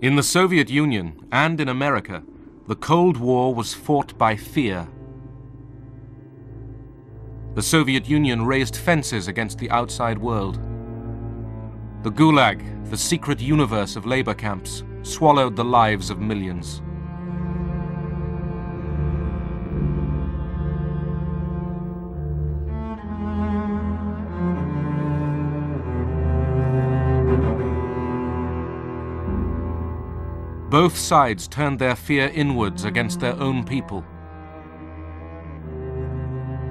In the Soviet Union and in America, the Cold War was fought by fear. The Soviet Union raised fences against the outside world. The Gulag, the secret universe of labor camps, swallowed the lives of millions. Both sides turned their fear inwards against their own people.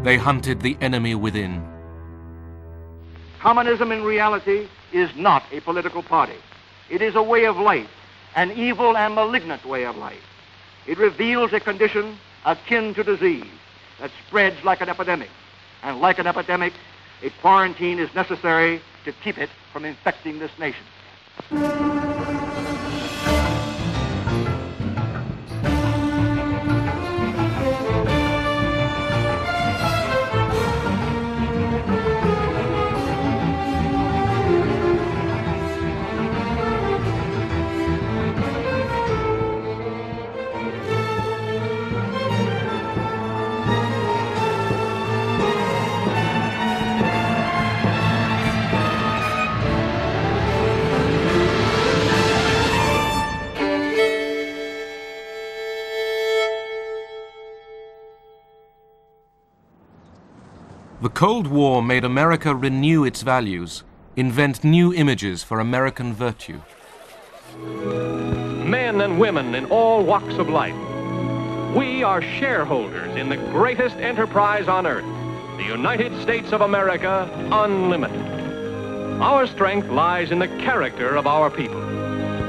They hunted the enemy within. Communism in reality is not a political party. It is a way of life, an evil and malignant way of life. It reveals a condition akin to disease that spreads like an epidemic. And like an epidemic, a quarantine is necessary to keep it from infecting this nation. The Cold War made America renew its values, invent new images for American virtue. Men and women in all walks of life, we are shareholders in the greatest enterprise on earth, the United States of America, unlimited. Our strength lies in the character of our people,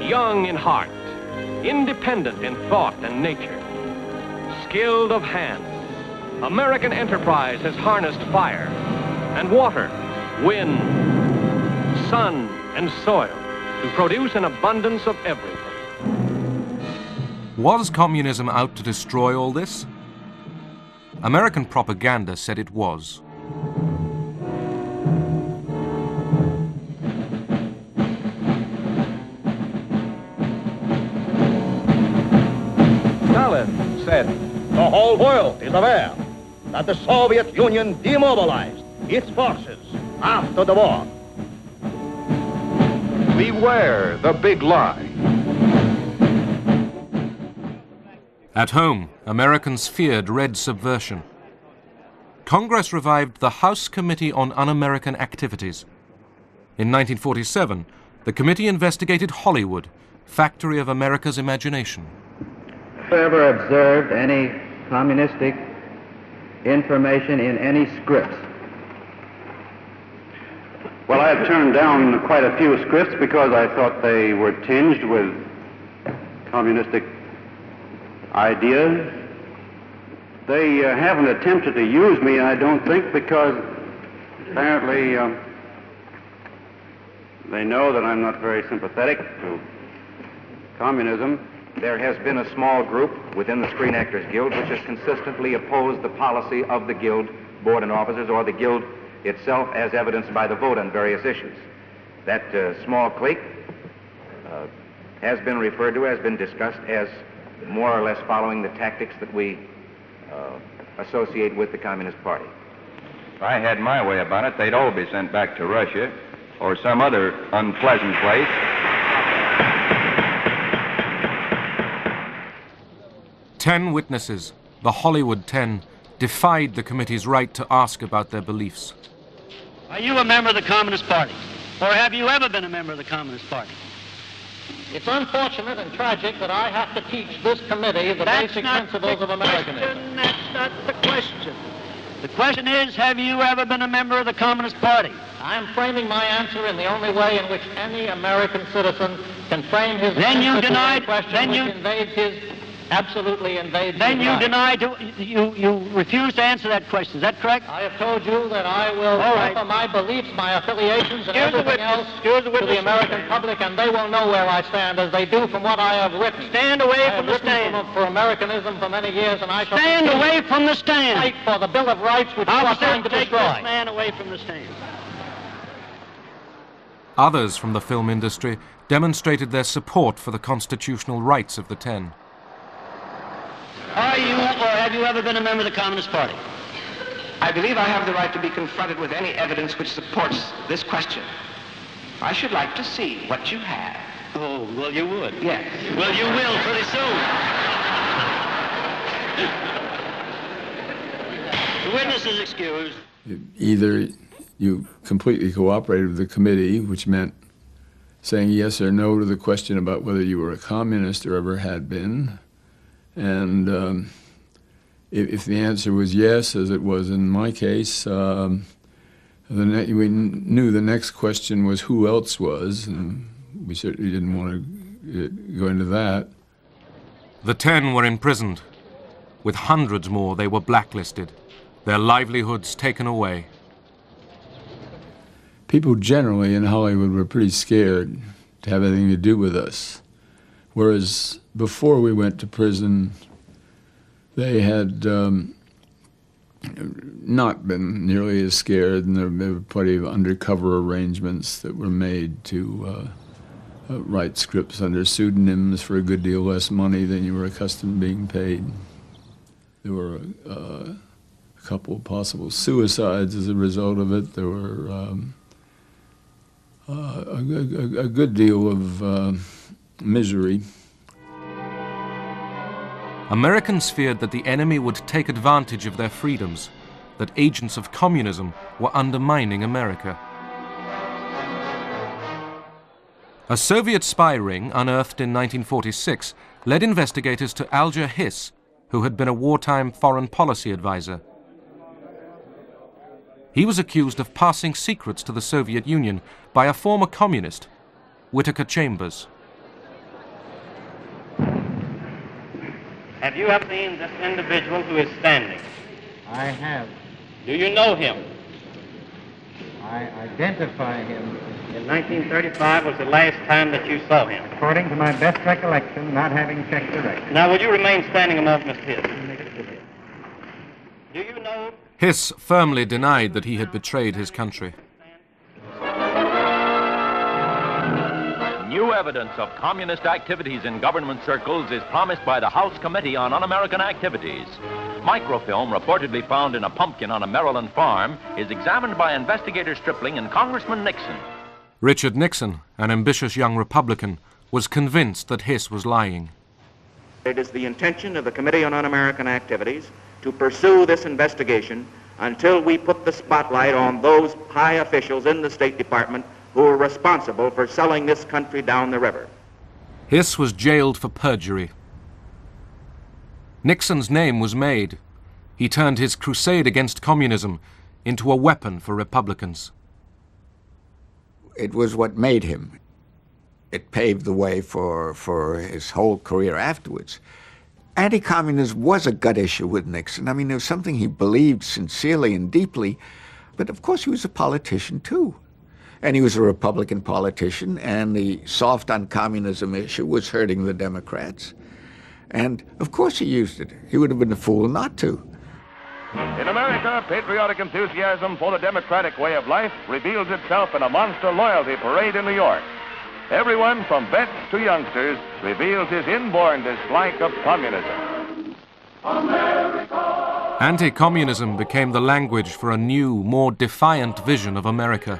young in heart, independent in thought and nature, skilled of hand. American enterprise has harnessed fire and water, wind, sun, and soil to produce an abundance of everything. Was communism out to destroy all this? American propaganda said it was. Stalin said, "The whole world is aware that the Soviet Union demobilized its forces after the war." Beware the big lie. At home, Americans feared Red subversion. Congress revived the House Committee on Un-American Activities. In 1947, the committee investigated Hollywood, factory of America's imagination. Ever observed any communistic information in any scripts? Well, I have turned down quite a few scripts because I thought they were tinged with communistic ideas. They haven't attempted to use me, I don't think, because apparently they know that I'm not very sympathetic to communism. There has been a small group within the Screen Actors Guild which has consistently opposed the policy of the Guild board and officers or the Guild itself as evidenced by the vote on various issues. That small clique has been referred to, has been discussed as more or less following the tactics that we associate with the Communist Party. If I had my way about it, they'd all be sent back to Russia or some other unpleasant place. 10 witnesses, the Hollywood 10, defied the committee's right to ask about their beliefs. Are you a member of the Communist Party? Or have you ever been a member of the Communist Party? It's unfortunate and tragic that I have to teach this committee the basic principles of Americanism. That's not the question. The question is, have you ever been a member of the Communist Party? I'm framing my answer in the only way in which any American citizen can frame his then answer you denied, to a question then which you invades his, absolutely invades Then his you right. denied, you refused to answer that question. Is that correct? I have told you that I will offer my beliefs, my affiliations, and everything else to the American public, and they will know where I stand, as they do from what I have written. Stand away from the stand. For Americanism for many years, and I shall stand away from the stand. Fight for the Bill of Rights, which you are trying to take destroy. this man away from the stand. Others from the film industry demonstrated their support for the constitutional rights of the 10. Are you or have you ever been a member of the Communist Party? I believe I have the right to be confronted with any evidence which supports this question. I should like to see what you have. Oh, well, you would. Yes. Well, you will pretty soon. The witness is excused. Either you completely cooperated with the committee, which meant saying yes or no to the question about whether you were a communist or ever had been. And if the answer was yes, as it was in my case, we knew the next question was who else was, and we certainly didn't want to go into that. The 10 were imprisoned. With hundreds more, they were blacklisted, their livelihoods taken away. People generally in Hollywood were pretty scared to have anything to do with us, whereas before we went to prison, they had not been nearly as scared, and there were plenty of undercover arrangements that were made to write scripts under pseudonyms for a good deal less money than you were accustomed to being paid. There were a couple of possible suicides as a result of it. There were a good deal of misery. Americans feared that the enemy would take advantage of their freedoms, that agents of communism were undermining America. A Soviet spy ring unearthed in 1946 led investigators to Alger Hiss, who had been a wartime foreign policy advisor. He was accused of passing secrets to the Soviet Union by a former communist, Whittaker Chambers. Have you ever seen this individual who is standing? I have. Do you know him? I identify him. In 1935 was the last time that you saw him. According to my best recollection, not having checked the record. Now, will you remain standing a moment, Mr. Hiss? Do you know? Hiss firmly denied that he had betrayed his country. New evidence of communist activities in government circles is promised by the House Committee on Un-American Activities. Microfilm reportedly found in a pumpkin on a Maryland farm is examined by investigator Stripling and Congressman Nixon. Richard Nixon, an ambitious young Republican, was convinced that Hiss was lying. It is the intention of the Committee on Un-American Activities to pursue this investigation until we put the spotlight on those high officials in the State Department who are responsible for selling this country down the river. Hiss was jailed for perjury. Nixon's name was made. He turned his crusade against communism into a weapon for Republicans. It was what made him. It paved the way for his whole career afterwards. Anti-communism was a gut issue with Nixon. I mean, it was something he believed sincerely and deeply, but of course he was a politician too. And he was a Republican politician, and the soft on communism issue was hurting the Democrats. And of course he used it. He would have been a fool not to. In America, patriotic enthusiasm for the democratic way of life reveals itself in a monster loyalty parade in New York. Everyone from vets to youngsters reveals his inborn dislike of communism. Anti-communism became the language for a new, more defiant vision of America.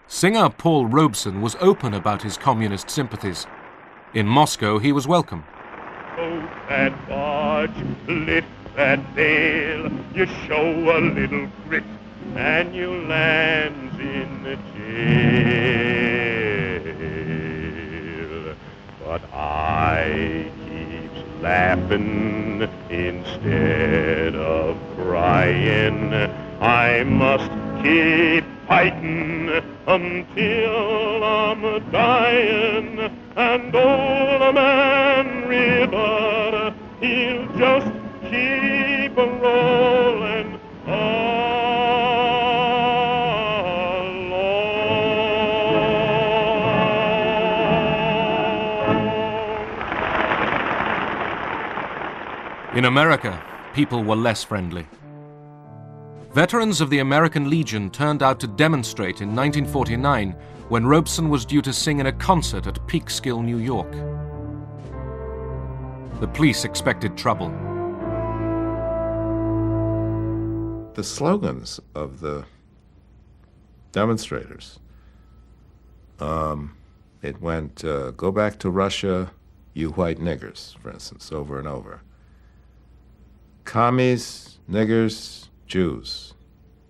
Singer Paul Robeson was open about his communist sympathies. In Moscow, he was welcome. Oh, that barge, lift that sail, you show a little grit, and you lands in the jail. But I keeps laughing instead of crying. I must keep fighting until I'm dying, and old man River, he'll just keep a rolling on. In America, people were less friendly. Veterans of the American Legion turned out to demonstrate in 1949 when Robeson was due to sing in a concert at Peekskill, New York. The police expected trouble. The slogans of the demonstrators, it went, go back to Russia, you white niggers, for instance, over and over. Commies, niggers, Jews.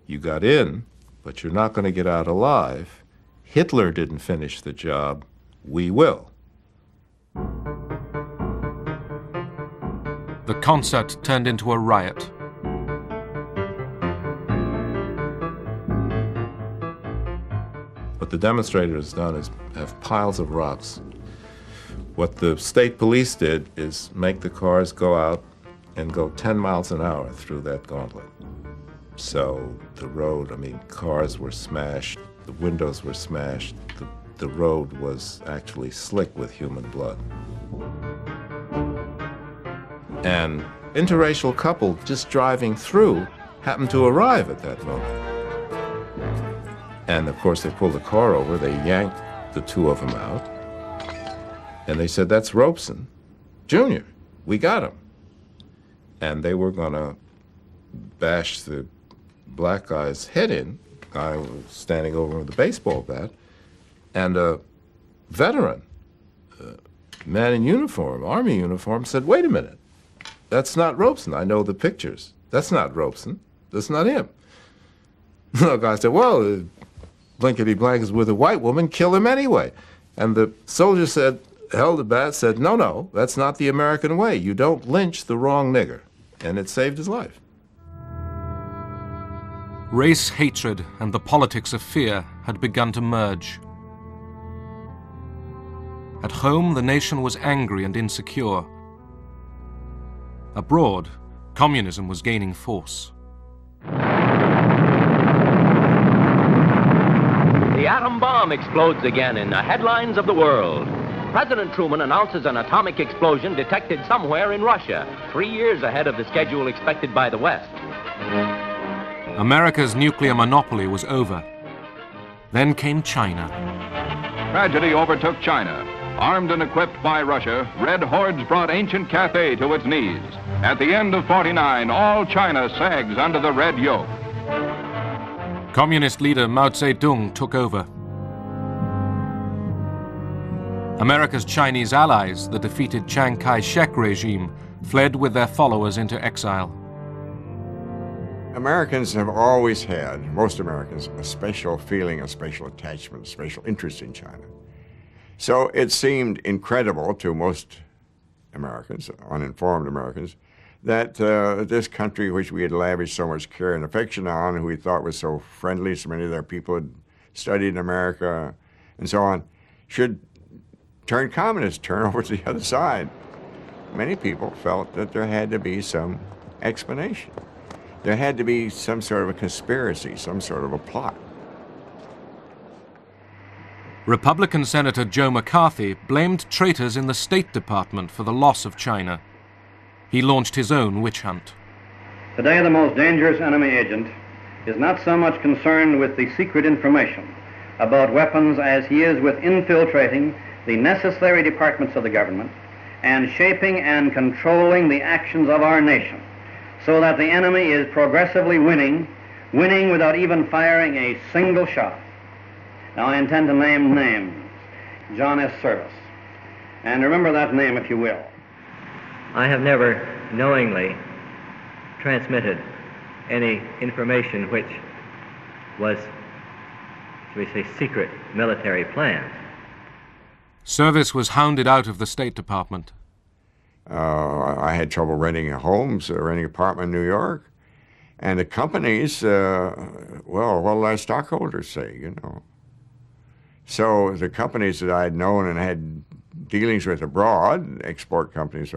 You got in, but you're not going to get out alive. Hitler didn't finish the job. We will. The concert turned into a riot. What the demonstrators done is have piles of rocks. What the state police did is make the cars go out and go 10 miles an hour through that gauntlet. So the road, I mean, cars were smashed, the windows were smashed, the road was actually slick with human blood. An interracial couple just driving through happened to arrive at that moment. And of course, they pulled the car over, they yanked the two of them out, and they said, that's Robeson Jr., we got him. And they were gonna bash the black guy's head in. Guy was standing over with a baseball bat, and a veteran, man in uniform, army uniform, said, wait a minute, that's not Robeson. I know the pictures. That's not Robeson. That's not him. The guy said, well, blankety blank is with a white woman, kill him anyway. And the soldier said, held the bat, said, no, no, that's not the American way. You don't lynch the wrong nigger. And it saved his life. Race hatred and the politics of fear had begun to merge. At home, the nation was angry and insecure. Abroad, communism was gaining force. The atom bomb explodes again in the headlines of the world. President Truman announces an atomic explosion detected somewhere in Russia, 3 years ahead of the schedule expected by the West. America's nuclear monopoly was over. Then came China. Tragedy overtook China. Armed and equipped by Russia, Red Hordes brought ancient Cathay to its knees. At the end of '49, all China sags under the red yoke. Communist leader Mao Zedong took over. America's Chinese allies, the defeated Chiang Kai-shek regime, fled with their followers into exile. Americans have always had, most Americans, a special feeling, a special attachment, a special interest in China. So it seemed incredible to most Americans, uninformed Americans, that this country which we had lavished so much care and affection on, who we thought was so friendly, so many of their people had studied in America and so on, should turn communist, turn over to the other side. Many people felt that there had to be some explanation. There had to be some sort of a conspiracy, some sort of a plot. Republican Senator Joe McCarthy blamed traitors in the State Department for the loss of China. He launched his own witch hunt. Today, the most dangerous enemy agent is not so much concerned with the secret information about weapons as he is with infiltrating the necessary departments of the government and shaping and controlling the actions of our nation so that the enemy is progressively winning without even firing a single shot. Now, I intend to name names. John S. Service. And remember that name, if you will. I have never knowingly transmitted any information which was, shall we say, secret military plans. Service was hounded out of the State Department. I had trouble renting homes, renting an apartment in New York. And the companies, well, what did our stockholders say, you know? So the companies that I had known and had dealings with abroad, export companies,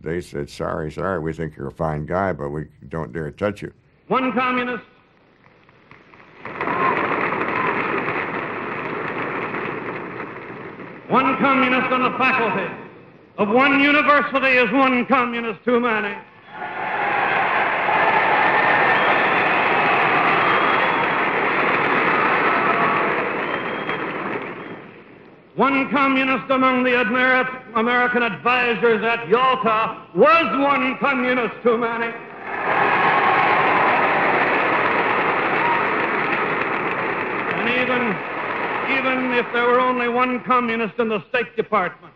they said, sorry, we think you're a fine guy, but we don't dare touch you. One communist. One communist on the faculty of one university is one communist too many. One communist among the American advisors at Yalta was one communist too many. And even if there were only one communist in the State Department,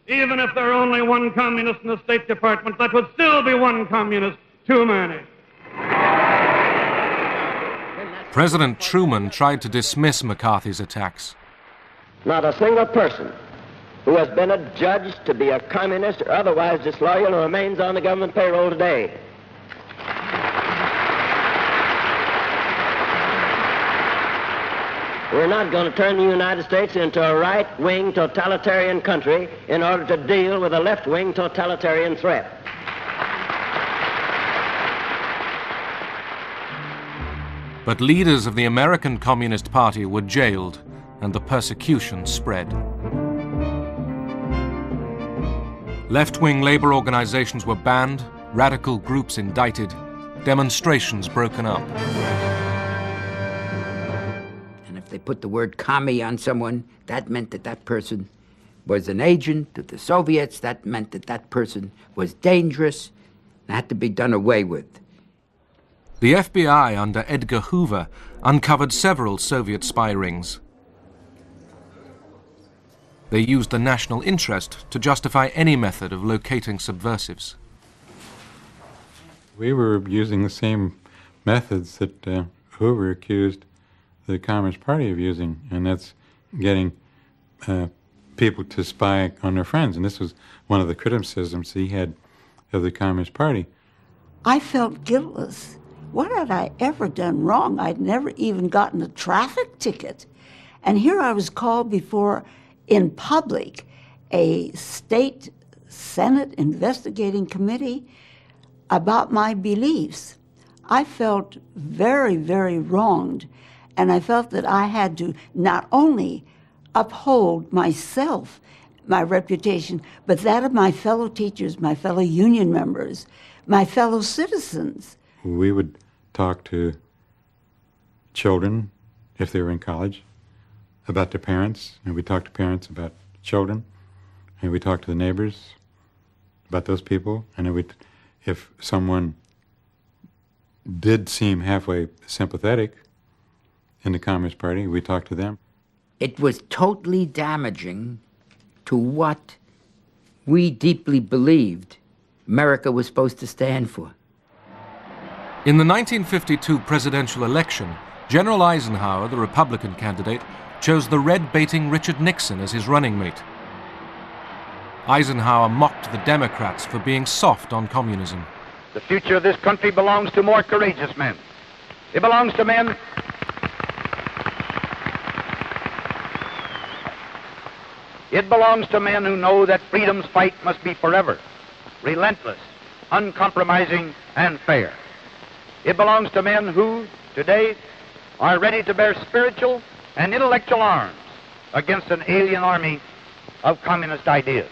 even if there were only one communist in the State Department, that would still be one communist too many. President Truman tried to dismiss McCarthy's attacks. Not a single person who has been adjudged to be a communist or otherwise disloyal who remains on the government payroll today. We're not going to turn the United States into a right-wing totalitarian country in order to deal with a left-wing totalitarian threat. But leaders of the American Communist Party were jailed, and the persecution spread. Left-wing labor organizations were banned, radical groups indicted, demonstrations broken up. And if they put the word commie on someone, that meant that that person was an agent of the Soviets. That meant that that person was dangerous and had to be done away with. The FBI under Edgar Hoover uncovered several Soviet spy rings. They used the national interest to justify any method of locating subversives. We were using the same methods that Hoover accused the Communist Party of using, and that's getting people to spy on their friends. And this was one of the criticisms he had of the Communist Party. I felt guiltless. What had I ever done wrong? I'd never even gotten a traffic ticket. And here I was called before, in public, a state Senate investigating committee about my beliefs. I felt very, very wronged, and I felt that I had to not only uphold myself, my reputation, but that of my fellow teachers, my fellow union members, my fellow citizens. We would talk to children, if they were in college, about their parents, and we talked to parents about children, and we talked to the neighbors about those people, and then if someone did seem halfway sympathetic in the Communist Party, we talked to them. It was totally damaging to what we deeply believed America was supposed to stand for. In the 1952 presidential election, General Eisenhower, the Republican candidate, chose the red-baiting Richard Nixon as his running mate. Eisenhower mocked the Democrats for being soft on communism. The future of this country belongs to more courageous men. It belongs to men who know that freedom's fight must be forever, relentless, uncompromising, and fair. It belongs to men who, today, are ready to bear spiritual and intellectual arms against an alien army of communist ideas.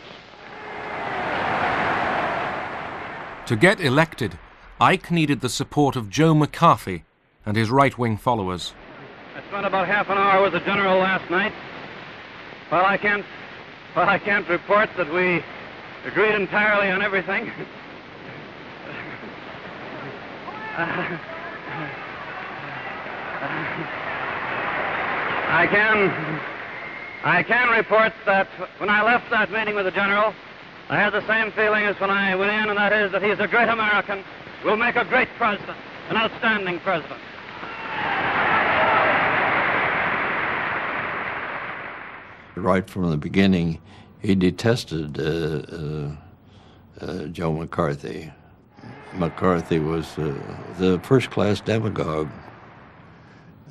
To get elected, Ike needed the support of Joe McCarthy and his right-wing followers. I spent about half an hour with the general last night. Well, I can't report that we agreed entirely on everything. I can report that when I left that meeting with the general, I had the same feeling as when I went in, and that is that he's a great American, will make a great president, an outstanding president. Right from the beginning, he detested Joe McCarthy. McCarthy was the first-class demagogue,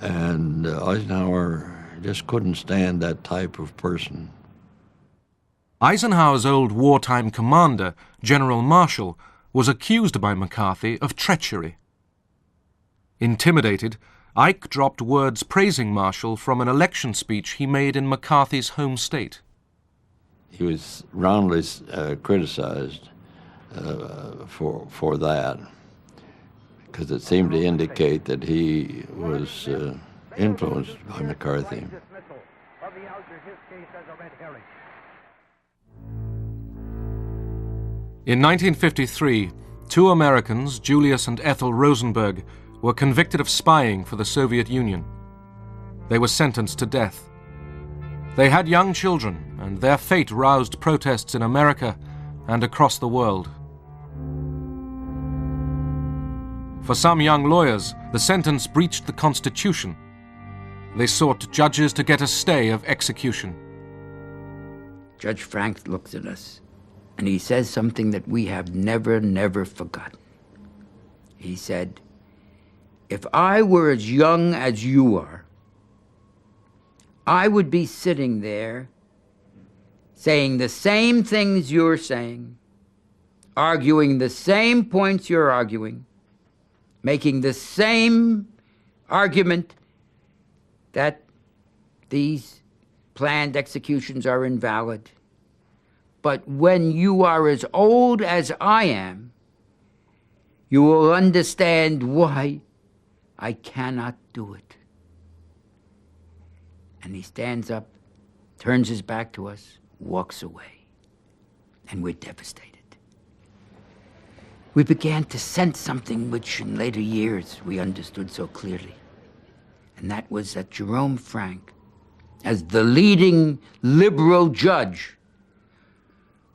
and Eisenhower just couldn't stand that type of person. Eisenhower's old wartime commander, General Marshall, was accused by McCarthy of treachery. Intimidated, Ike dropped words praising Marshall from an election speech he made in McCarthy's home state. He was roundly criticized for that, because it seemed to indicate that he was influenced by McCarthy. of the Alger his case as a red herring. In 1953, two Americans, Julius and Ethel Rosenberg, were convicted of spying for the Soviet Union. They were sentenced to death. They had young children, and their fate roused protests in America and across the world. For some young lawyers, the sentence breached the Constitution. They sought judges to get a stay of execution. Judge Frank looks at us, and he says something that we have never forgotten. He said, "If I were as young as you are, I would be sitting there saying the same things you're saying, arguing the same points you're arguing, making the same argument that these planned executions are invalid. But when you are as old as I am, you will understand why I cannot do it." And he stands up, turns his back to us, walks away, and we're devastated. We began to sense something which in later years we understood so clearly, and that was that Jerome Frank, as the leading liberal judge,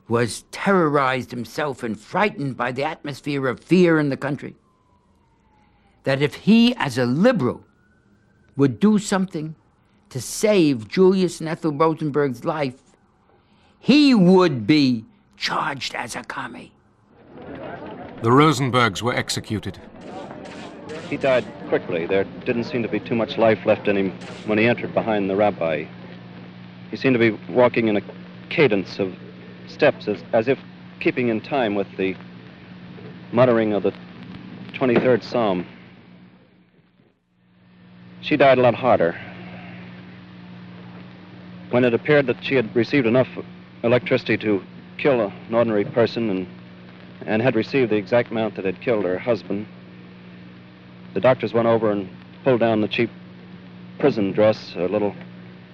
was terrorized himself and frightened by the atmosphere of fear in the country. That if he, as a liberal, would do something to save Julius and Ethel Rosenberg's life, he would be charged as a commie. The Rosenbergs were executed. He died quickly. There didn't seem to be too much life left in him when he entered behind the rabbi. He seemed to be walking in a cadence of steps, as if keeping in time with the muttering of the 23rd Psalm. She died a lot harder. When it appeared that she had received enough electricity to kill an ordinary person and had received the exact amount that had killed her husband, the doctors went over and pulled down the cheap prison dress, a little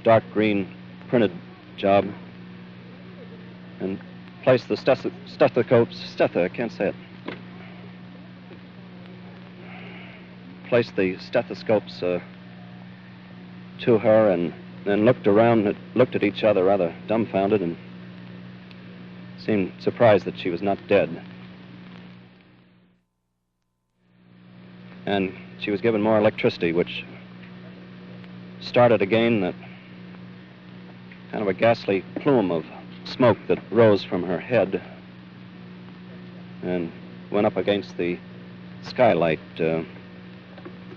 dark green printed job, and placed the placed the stethoscopes to her, and then looked around and looked at each other rather dumbfounded and seemed surprised that she was not dead. And she was given more electricity, which started again that kind of a ghastly plume of smoke that rose from her head and went up against the skylight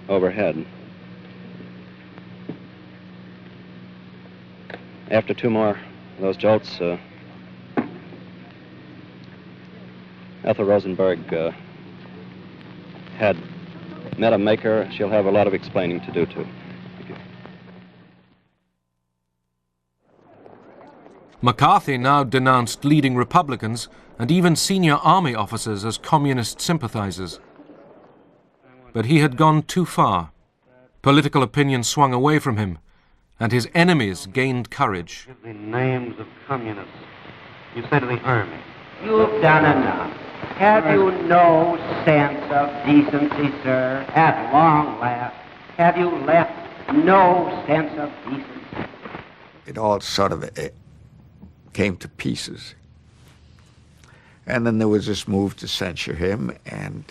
overhead. After two more of those jolts, Ethel Rosenberg had met a maker. She'll have a lot of explaining to do, too. Thank you. McCarthy now denounced leading Republicans and even senior army officers as communist sympathizers. But he had gone too far. Political opinion swung away from him, and his enemies gained courage. The names of communists. You say to the army. You've done enough. Have you no sense of decency, sir? At long last, have you left no sense of decency? It all sort of came to pieces. And then there was this move to censure him, and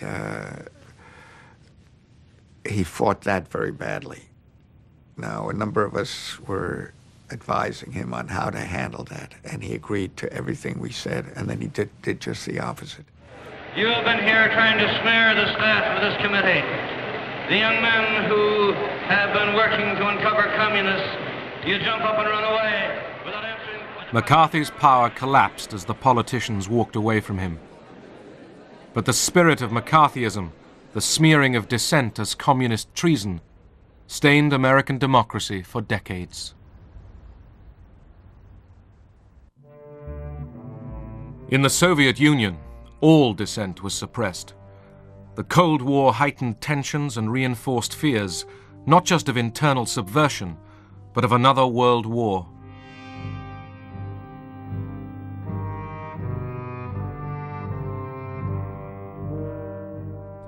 he fought that very badly. Now, a number of us were advising him on how to handle that, and he agreed to everything we said, and then he did just the opposite. You have been here trying to smear the staff of this committee. The young men who have been working to uncover communists, you jump up and run away without answering. McCarthy's power collapsed as the politicians walked away from him. But the spirit of McCarthyism, the smearing of dissent as communist treason, stained American democracy for decades. In the Soviet Union, all dissent was suppressed. The Cold War heightened tensions and reinforced fears, not just of internal subversion, but of another world war.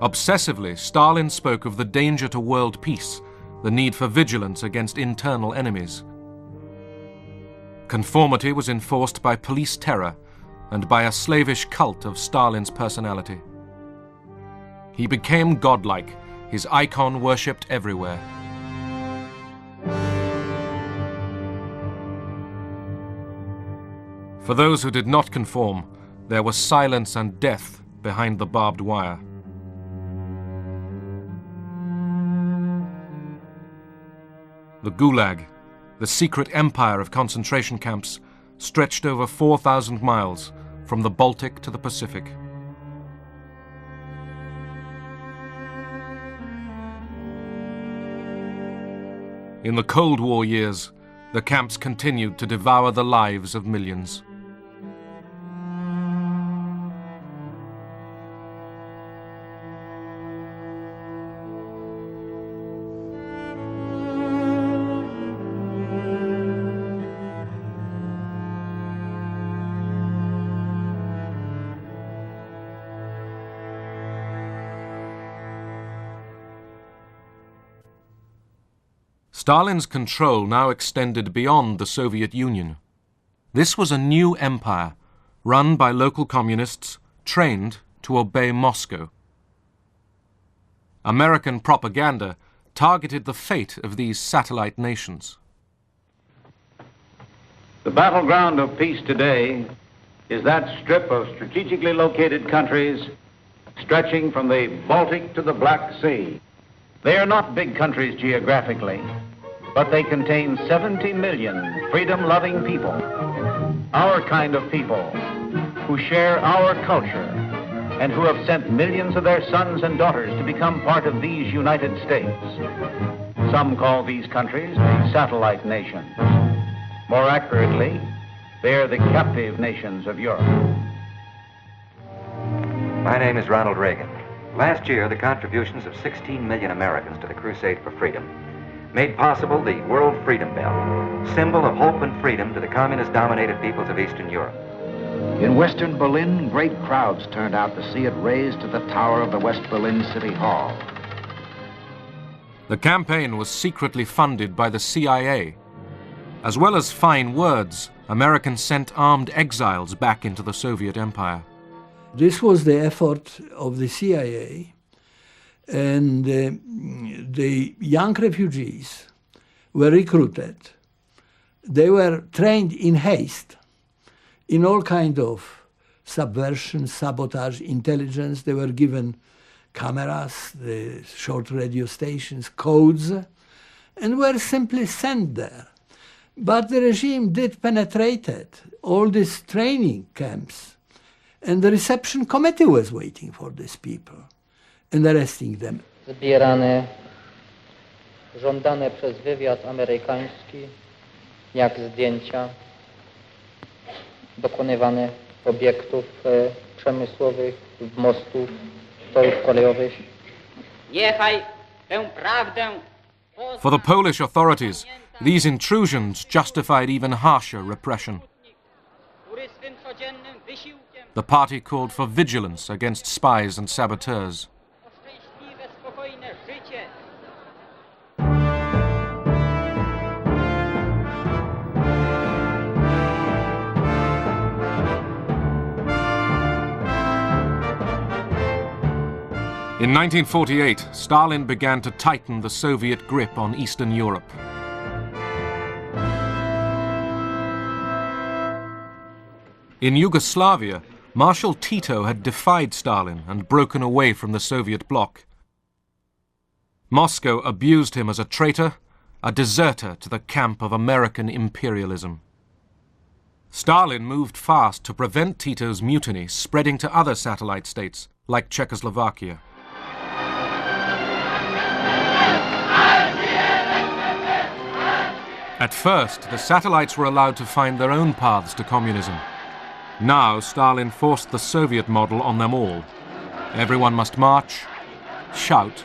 Obsessively, Stalin spoke of the danger to world peace, the need for vigilance against internal enemies. Conformity was enforced by police terror and by a slavish cult of Stalin's personality. He became godlike, his icon worshipped everywhere. For those who did not conform, there was silence and death behind the barbed wire. The Gulag, the secret empire of concentration camps, stretched over 4,000 miles from the Baltic to the Pacific. In the Cold War years, the camps continued to devour the lives of millions. Stalin's control now extended beyond the Soviet Union. This was a new empire, run by local communists, trained to obey Moscow. American propaganda targeted the fate of these satellite nations. The battleground of peace today is that strip of strategically located countries stretching from the Baltic to the Black Sea. They are not big countries geographically, but they contain 70 million freedom-loving people, our kind of people, who share our culture and who have sent millions of their sons and daughters to become part of these United States. Some call these countries the satellite nations. More accurately, they are the captive nations of Europe. My name is Ronald Reagan. Last year, the contributions of 16 million Americans to the crusade for freedom made possible the World Freedom Bell, symbol of hope and freedom to the communist-dominated peoples of Eastern Europe. In Western Berlin, great crowds turned out to see it raised to the tower of the West Berlin City Hall. The campaign was secretly funded by the CIA. As well as fine words, Americans sent armed exiles back into the Soviet Empire. This was the effort of the CIA, and the young refugees were recruited. They were trained in haste in all kind of subversion, sabotage, intelligence. They were given cameras, the short radio stations, codes, and were simply sent there. But the regime did penetrate all these training camps, and the reception committee was waiting for these people and arresting them. Zbierane, żądane przez wywiad amerykański, jak zdjęcia, dokonywane obiektów przemysłowych, mostów, torów kolejowych. Niechaj tę prawdę. For the Polish authorities, these intrusions justified even harsher repression. The party called for vigilance against spies and saboteurs. In 1948, Stalin began to tighten the Soviet grip on Eastern Europe. In Yugoslavia, Marshal Tito had defied Stalin and broken away from the Soviet bloc. Moscow abused him as a traitor, a deserter to the camp of American imperialism. Stalin moved fast to prevent Tito's mutiny spreading to other satellite states, like Czechoslovakia. At first, the satellites were allowed to find their own paths to communism. Now, Stalin forced the Soviet model on them all. Everyone must march, shout,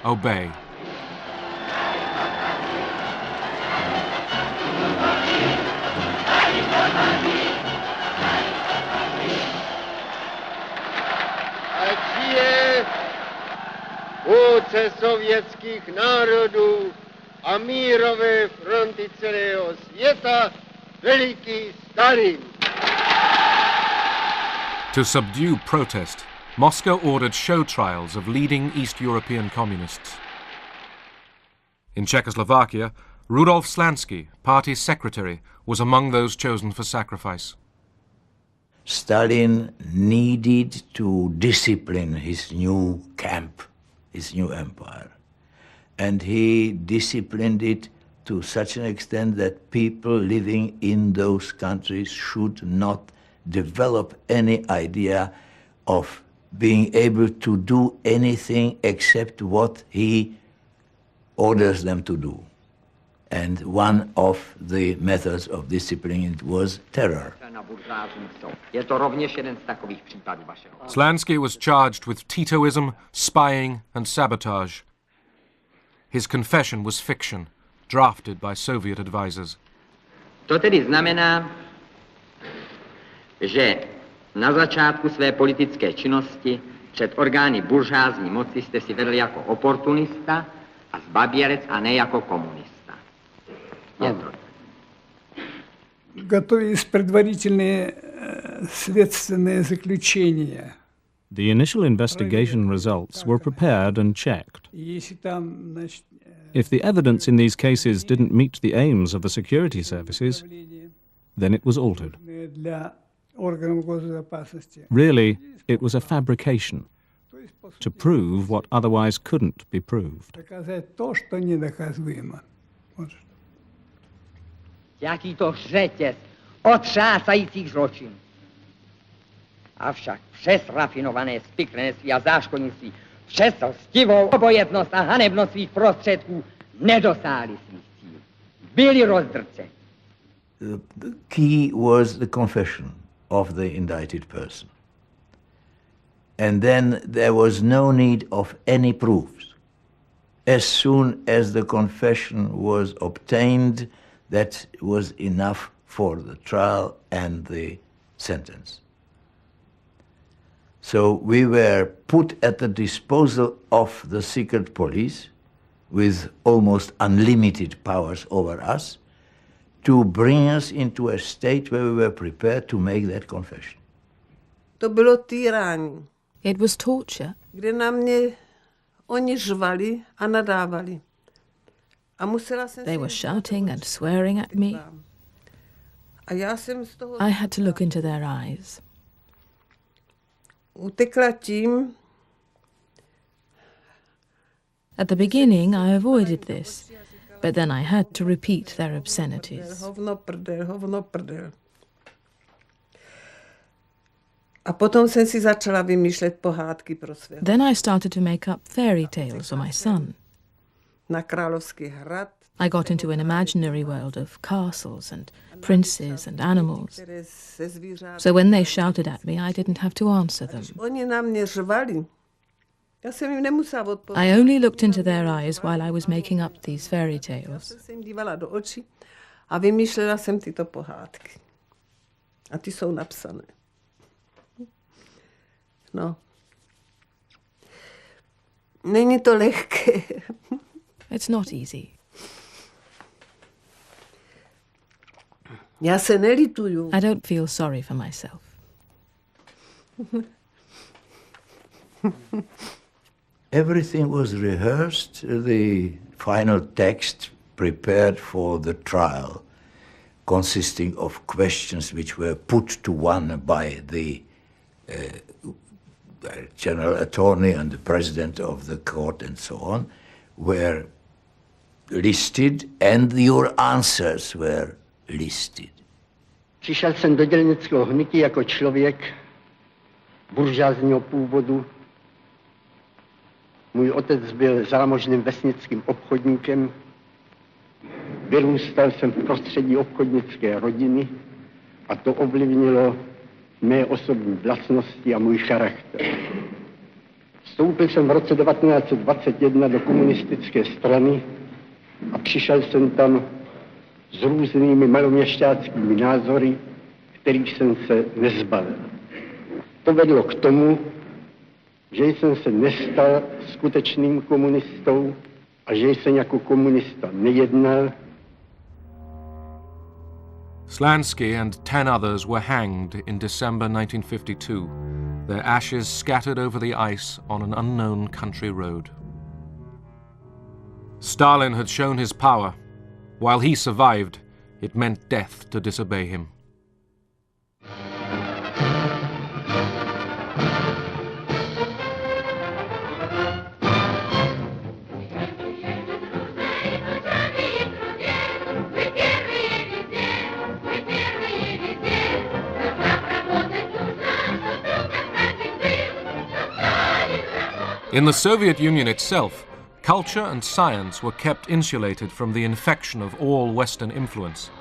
obey. Federace sovětských národů a mírové fronty celého světa, veliký Stalin. To subdue protest, Moscow ordered show trials of leading East European communists. In Czechoslovakia, Rudolf Slansky, party secretary, was among those chosen for sacrifice. Stalin needed to discipline his new camp, his new empire. And he disciplined it to such an extent that people living in those countries should not develop any idea of being able to do anything except what he orders them to do. And one of the methods of discipline was terror. Slansky was charged with Titoism, spying and sabotage. His confession was fiction, drafted by Soviet advisors. To tedy znamená, že na začátku své politické činnosti před orgány buržázní moci jste si vedl jako oportunista a zbabělec a ne jako komunista. Готовились предварительные следственные заключения. The initial investigation results were prepared and checked. If the evidence in these cases didn't meet the aims of the security services, then it was altered. Really, it was a fabrication to prove what otherwise couldn't be proved. Jaký to řetěz otřásajících zločinů. Avšak přes rafinované spiklenství a záškodnictví, přes lstivou obojetnost a hanebnost svých prostředků nedosáhli svých cílů. Byli rozdrceni. The key was the confession of the indicted person. And then there was no need of any proofs. As soon as the confession was obtained, that was enough for the trial and the sentence. So we were put at the disposal of the secret police with almost unlimited powers over us to bring us into a state where we were prepared to make that confession. To bylo týrání. It was torture. Kde na mě oni řvali a nadávali. They were shouting and swearing at me. I had to look into their eyes. At the beginning, I avoided this, but then I had to repeat their obscenities. Then I started to make up fairy tales for my son. I got into an imaginary world of castles and princes and animals. So when they shouted at me, I didn't have to answer them. I only looked into their eyes while I was making up these fairy tales. Není to lehké. It's not easy. Já se nelituju. I don't feel sorry for myself. Everything was rehearsed, the final text prepared for the trial, consisting of questions which were put to one by the general attorney and the president of the court and so on, were listed, and your answers were listed. Přišel jsem do dělnického hnutí jako člověk buržázního původu. Můj otec byl zámožným vesnickým obchodníkem. Vyrůstal jsem v prostředí obchodnické rodiny a to ovlivnilo mé osobní vlastnosti a můj charakter. Vstoupil jsem v roce 1921 do komunistické strany a přišel jsem tam s různými maloměšťáckými názory, kterých jsem se nezbavil. To vedlo k tomu, že jsem se nestal skutečným komunistou a že jsem jako komunista nejednal. Slansky and 10 others were hanged in December 1952, their ashes scattered over the ice on an unknown country road. Stalin had shown his power. While he survived, it meant death to disobey him. In the Soviet Union itself, culture and science were kept insulated from the infection of all Western influence.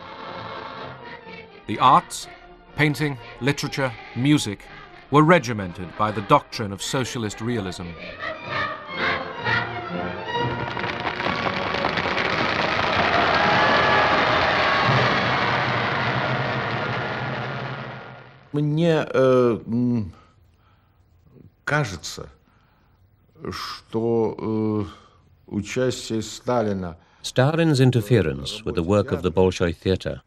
The arts, painting, literature, music, were regimented by the doctrine of socialist realism. Мне кажется, что участие Сталина Stalin's interference with the work of the Bolshoi theatre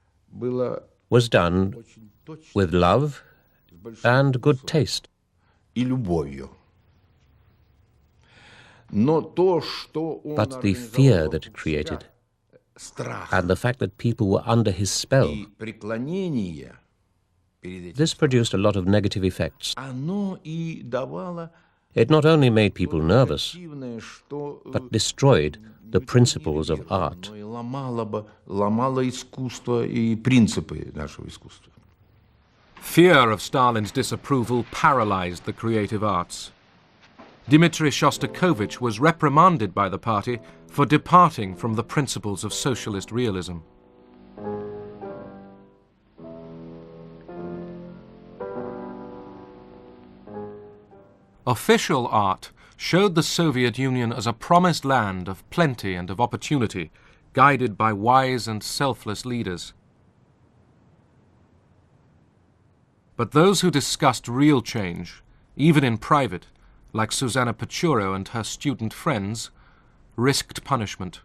was done with love and good taste. и любовью. Но то, что он But the fear that it created, and the fact that people were under his spell, и преклонение перед этим, this produced a lot of negative effects. оно и давало It not only made people nervous, противное, что but destroyed the principles of art. оно и ломало искусство и принципы нашего искусства. Fear of Stalin's disapproval paralyzed the creative arts. Dmitry Shostakovich was reprimanded by the party for departing from the principles of socialist realism. Official art showed the Soviet Union as a promised land of plenty and of opportunity, guided by wise and selfless leaders. But those who discussed real change, even in private, like Susanna Pechuro and her student friends, risked punishment.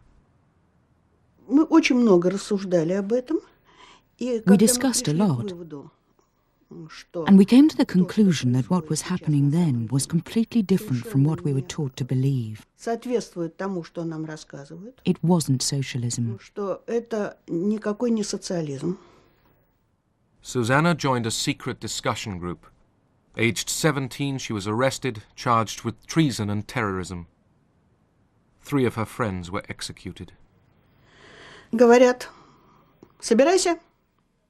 Мы очень много рассуждали об этом. We discussed a lot. And we came to the conclusion that what was happening then was completely different from what we were taught to believe. Соответствует тому, что нам рассказывают. It wasn't socialism. Что это никакой не социализм. Susanna joined a secret discussion group. Aged 17, she was arrested, charged with treason and terrorism. 3 of her friends were executed. Говорят, собирайся,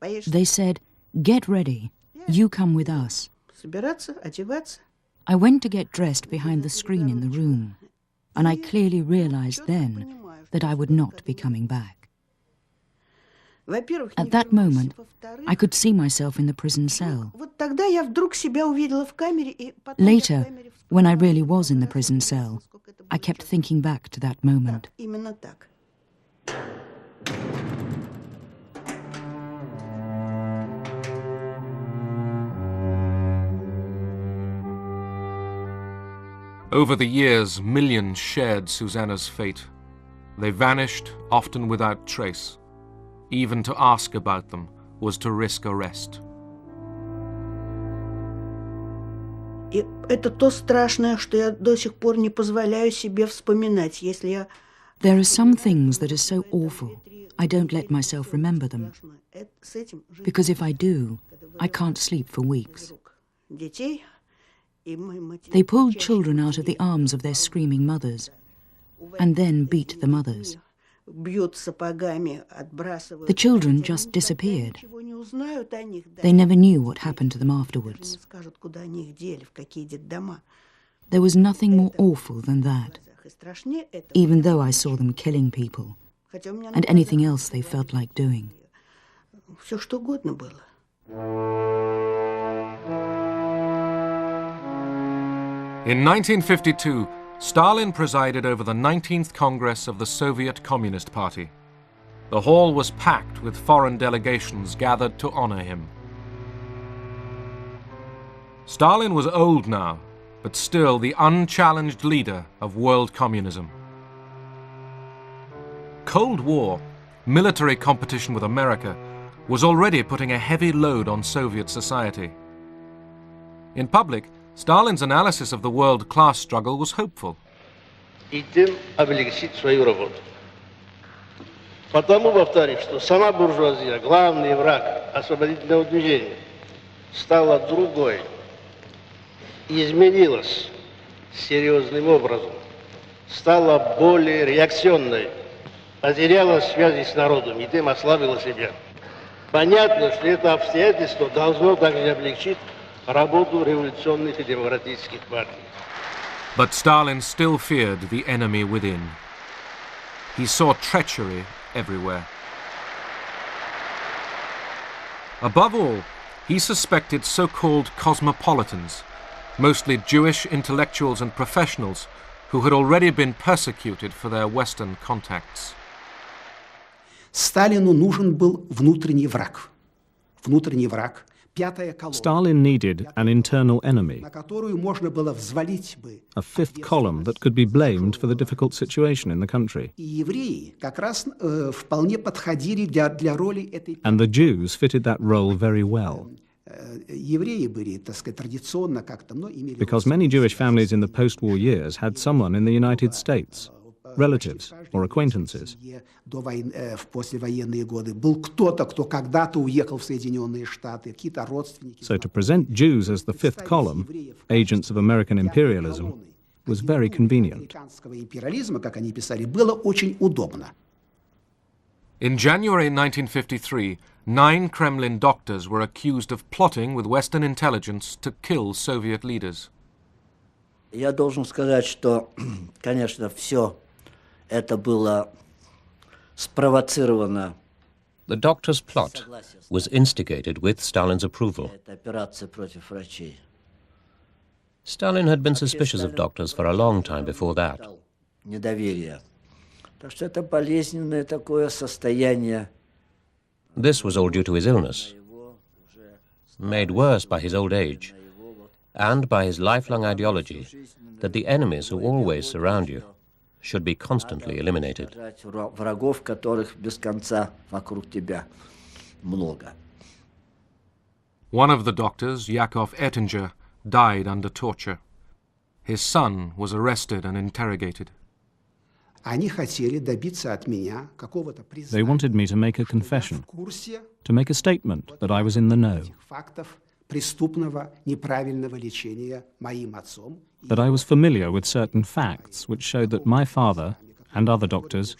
поедешь. They said, get ready. You come with us. Собираться, одеваться. I went to get dressed behind the screen in the room, and I clearly realized then that I would not be coming back. At that moment, I could see myself in the prison cell. Later, when I really was in the prison cell, I kept thinking back to that moment. Over the years, millions shared Susanna's fate. They vanished, often without trace. Even to ask about them was to risk arrest. И это то страшное, что я до сих пор не позволяю себе вспоминать, если я... There are some things that are so awful, I don't let myself remember them. Because if I do, I can't sleep for weeks. Детей... They pulled children out of the arms of their screaming mothers and then beat the mothers. The children just disappeared. They never knew what happened to them afterwards. There was nothing more awful than that, even though I saw them killing people and anything else they felt like doing. Все что угодно было. In 1952, Stalin presided over the 19th Congress of the Soviet Communist Party. The hall was packed with foreign delegations gathered to honor him. Stalin was old now, but still the unchallenged leader of world communism. Cold War, military competition with America, was already putting a heavy load on Soviet society. In public, Stalin's analysis of the world class struggle was hopeful. И тем облегчить свою работу. Потому, повторюсь, что сама буржуазия, главный враг освободительного движения, стала другой, изменилась серьезным образом, стала более реакционной, потеряла связи с народом и тем ослабила себя. Понятно, что это обстоятельство должно также облегчить работу революционных и демократических партий. But Stalin still feared the enemy within. He saw treachery everywhere. Above all, he suspected so-called cosmopolitans, mostly Jewish intellectuals and professionals who had already been persecuted for their Western contacts. Сталину нужен был внутренний враг. Внутренний враг. Stalin needed an internal enemy, на которую можно было взвалить бы. A fifth column that could be blamed for the difficult situation in the country. И евреи как раз вполне подходили для роли этой. And the Jews fitted that role very well. Евреи были, так сказать, традиционно как-то, но имели. Because many Jewish families in the post-war years had someone in the United States, relatives or acquaintances. В послевоенные годы был кто-то, кто когда-то уехал в Соединенные Штаты, какие-то родственники. So to present Jews as the fifth column, agents of American imperialism, was very convenient. Американского империализма, как они писали, было очень удобно. In January 1953, 9 Kremlin doctors were accused of plotting with Western intelligence to kill Soviet leaders. Я должен сказать, что, конечно, все это было спровоцировано. The doctor's plot was instigated with Stalin's approval. Это операция против врачей. Stalin had been suspicious of doctors for a long time before that. Недоверие. Так что это болезненное такое состояние. This was all due to his illness, made worse by his old age, and by his lifelong ideology that the enemies who always surround you should be constantly eliminated. Врагов, которых без конца вокруг тебя много. One of the doctors, Yakov Ettinger, died under torture. His son was arrested and interrogated. Они хотели добиться от меня какого-то признания. They wanted me to make a confession, to make a statement that I was in the know. Фактов преступного неправильного лечения моим отцом. That I was familiar with certain facts which showed that my father and other doctors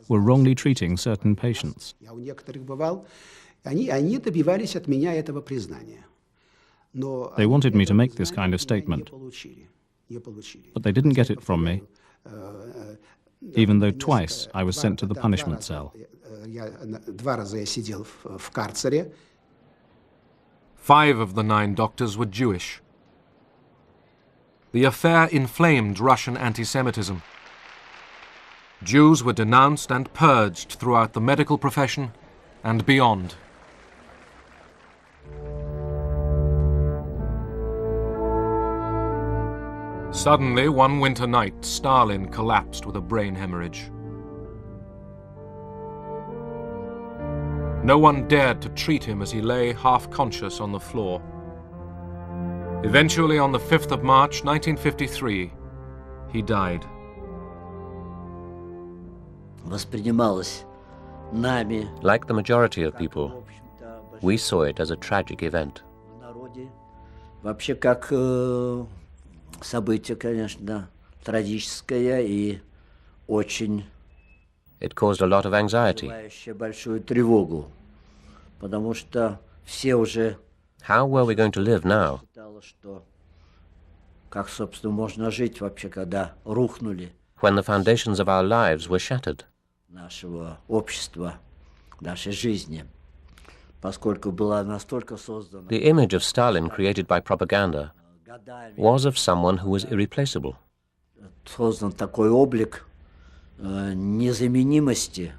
were wrongly treating certain patients. Я у некоторых бывал, они добивались от меня этого признания. Но they wanted me to make this kind of statement, but they didn't get it from me, even though twice I was sent to the punishment cell. 2 раза я сидел в карцере. 5 of the 9 doctors were Jewish. The affair inflamed Russian anti-Semitism. Jews were denounced and purged throughout the medical profession and beyond. Suddenly, one winter night, Stalin collapsed with a brain hemorrhage. No one dared to treat him as he lay half-conscious on the floor. Eventually, on the 5th of March, 1953, he died. Воспринималось нами. Like the majority of people, we saw it as a tragic event. Вообще как событие, конечно, трагическое и очень. It caused a lot of anxiety. Большую тревогу, потому что все уже. How were we going to live now? Как, собственно, можно жить вообще, когда рухнули? When the foundations of our lives were shattered. Нашего общества, нашей жизни, поскольку была настолько создана. The image of Stalin created by propaganda was of someone who was irreplaceable. Создан такой облик незаменимости.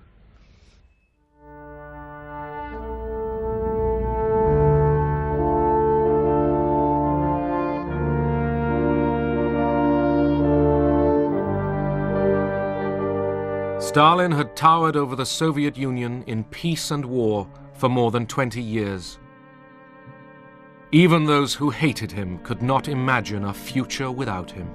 Stalin had towered over the Soviet Union in peace and war for more than 20 years. Even those who hated him could not imagine a future without him.